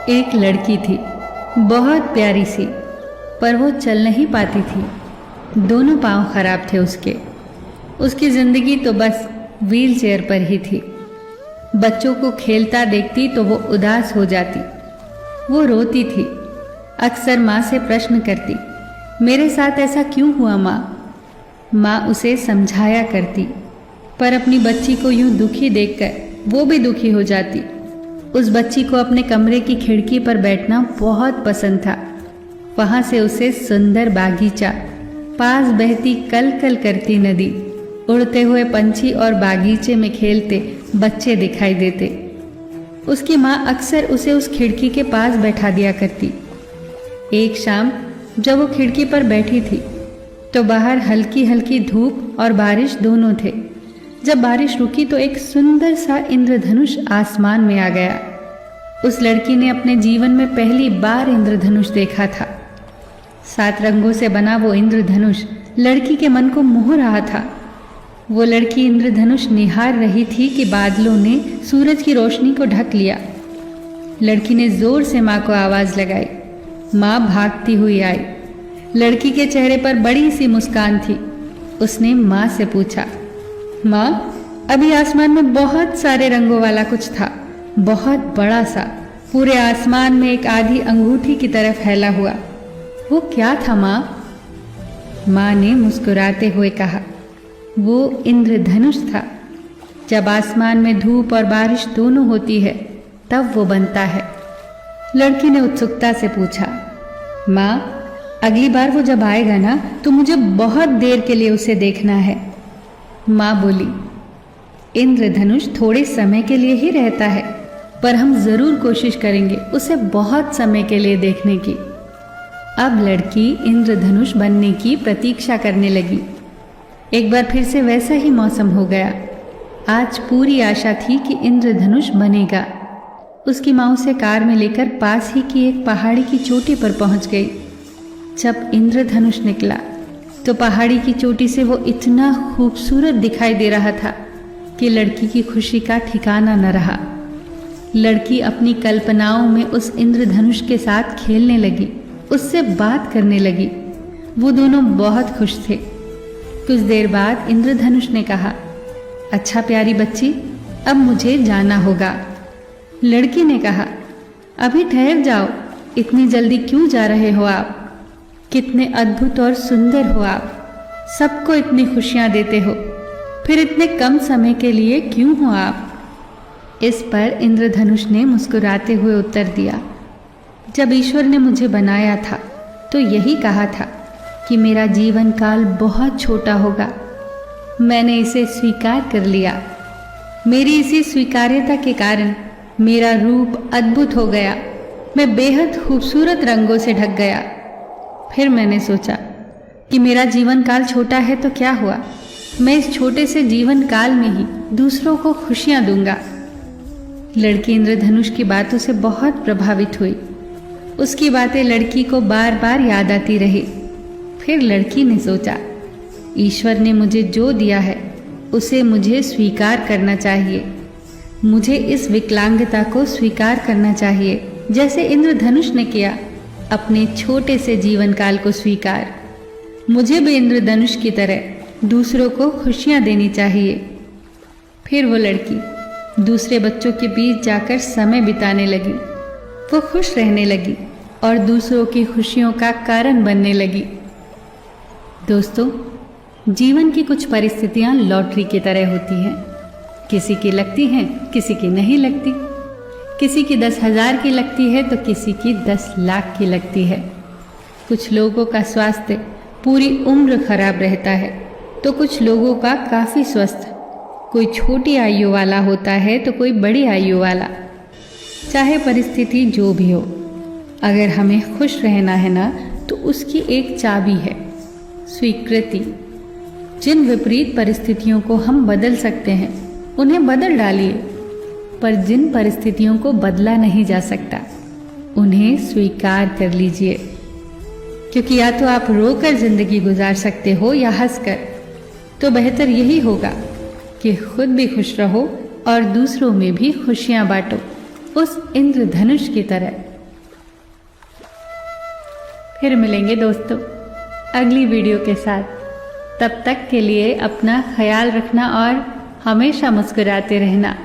एक लड़की थी, बहुत प्यारी सी, पर वो चल नहीं पाती थी। दोनों पांव खराब थे उसके। उसकी जिंदगी तो बस व्हील चेयर पर ही थी। बच्चों को खेलता देखती तो वो उदास हो जाती। वो रोती थी। अक्सर माँ से प्रश्न करती, मेरे साथ ऐसा क्यों हुआ माँ? माँ उसे समझाया करती, पर अपनी बच्ची को यूं दुखी देखकर वो भी दुखी हो जाती। उस बच्ची को अपने कमरे की खिड़की पर बैठना बहुत पसंद था। वहां से उसे सुंदर बागीचा, पास बहती कल कल करती नदी, उड़ते हुए पंछी और बागीचे में खेलते बच्चे दिखाई देते। उसकी माँ अक्सर उसे उस खिड़की के पास बैठा दिया करती। एक शाम जब वो खिड़की पर बैठी थी तो बाहर हल्की हल्की धूप और बारिश दोनों थे। जब बारिश रुकी तो एक सुंदर सा इंद्रधनुष आसमान में आ गया। उस लड़की ने अपने जीवन में पहली बार इंद्रधनुष देखा था। 7 रंगों से बना वो इंद्रधनुष लड़की के मन को मोह रहा था। वो लड़की इंद्रधनुष निहार रही थी कि बादलों ने सूरज की रोशनी को ढक लिया। लड़की ने जोर से माँ को आवाज लगाई। माँ भागती हुई आई। लड़की के चेहरे पर बड़ी सी मुस्कान थी। उसने माँ से पूछा, माँ, अभी आसमान में बहुत सारे रंगों वाला कुछ था, बहुत बड़ा सा, पूरे आसमान में एक आधी अंगूठी की तरह फैला हुआ। वो क्या था माँ? माँ ने मुस्कुराते हुए कहा, वो इंद्रधनुष था। जब आसमान में धूप और बारिश दोनों होती है तब वो बनता है। लड़की ने उत्सुकता से पूछा, माँ, अगली बार वो जब आएगा ना तो मुझे बहुत देर के लिए उसे देखना है। माँ बोली, इंद्रधनुष थोड़े समय के लिए ही रहता है, पर हम जरूर कोशिश करेंगे उसे बहुत समय के लिए देखने की। अब लड़की इंद्रधनुष बनने की प्रतीक्षा करने लगी। एक बार फिर से वैसा ही मौसम हो गया। आज पूरी आशा थी कि इंद्रधनुष बनेगा। उसकी माँ उसे कार में लेकर पास ही की एक पहाड़ी की चोटी पर पहुंच गई। जब इंद्रधनुष निकला तो पहाड़ी की चोटी से वो इतना खूबसूरत दिखाई दे रहा था कि लड़की की खुशी का ठिकाना न रहा। लड़की अपनी कल्पनाओं में उस इंद्रधनुष के साथ खेलने लगी, उससे बात करने लगी। वो दोनों बहुत खुश थे। कुछ देर बाद इंद्रधनुष ने कहा, अच्छा प्यारी बच्ची, अब मुझे जाना होगा। लड़की ने कहा, अभी ठहर जाओ, इतनी जल्दी क्यों जा रहे हो आप? कितने अद्भुत और सुंदर हो आप, सबको इतनी खुशियां देते हो, फिर इतने कम समय के लिए क्यों हो आप? इस पर इंद्रधनुष ने मुस्कुराते हुए उत्तर दिया, जब ईश्वर ने मुझे बनाया था तो यही कहा था कि मेरा जीवन काल बहुत छोटा होगा। मैंने इसे स्वीकार कर लिया। मेरी इसी स्वीकार्यता के कारण मेरा रूप अद्भुत हो गया। मैं बेहद खूबसूरत रंगों से ढक गया। फिर मैंने सोचा कि मेरा जीवन काल छोटा है तो क्या हुआ, मैं इस छोटे से जीवन काल में ही दूसरों को खुशियां दूंगा। लड़की इंद्रधनुष की बातों से बहुत प्रभावित हुई। उसकी बातें लड़की को बार बार याद आती रही। फिर लड़की ने सोचा, ईश्वर ने मुझे जो दिया है उसे मुझे स्वीकार करना चाहिए। मुझे इस विकलांगता को स्वीकार करना चाहिए, जैसे इंद्रधनुष ने किया अपने छोटे से जीवन काल को स्वीकार। मुझे भी इंद्रधनुष की तरह दूसरों को खुशियां देनी चाहिए। फिर वो लड़की दूसरे बच्चों के बीच जाकर समय बिताने लगी। वो खुश रहने लगी और दूसरों की खुशियों का कारण बनने लगी। दोस्तों, जीवन की कुछ परिस्थितियां लॉटरी की तरह होती हैं। किसी की लगती हैं, किसी की नहीं लगती। किसी की 10,000 की लगती है तो किसी की 10 लाख की लगती है। कुछ लोगों का स्वास्थ्य पूरी उम्र खराब रहता है तो कुछ लोगों का काफ़ी स्वस्थ। कोई छोटी आयु वाला होता है तो कोई बड़ी आयु वाला। चाहे परिस्थिति जो भी हो, अगर हमें खुश रहना है ना तो उसकी एक चाबी है, स्वीकृति। जिन विपरीत परिस्थितियों को हम बदल सकते हैं उन्हें बदल डालिए, पर जिन परिस्थितियों को बदला नहीं जा सकता उन्हें स्वीकार कर लीजिए। क्योंकि या तो आप रोकर जिंदगी गुजार सकते हो या हंसकर। तो बेहतर यही होगा कि खुद भी खुश रहो और दूसरों में भी खुशियां बांटो, उस इंद्रधनुष की तरह फिर मिलेंगे दोस्तों अगली वीडियो के साथ। तब तक के लिए अपना ख्याल रखना और हमेशा मुस्कुराते रहना।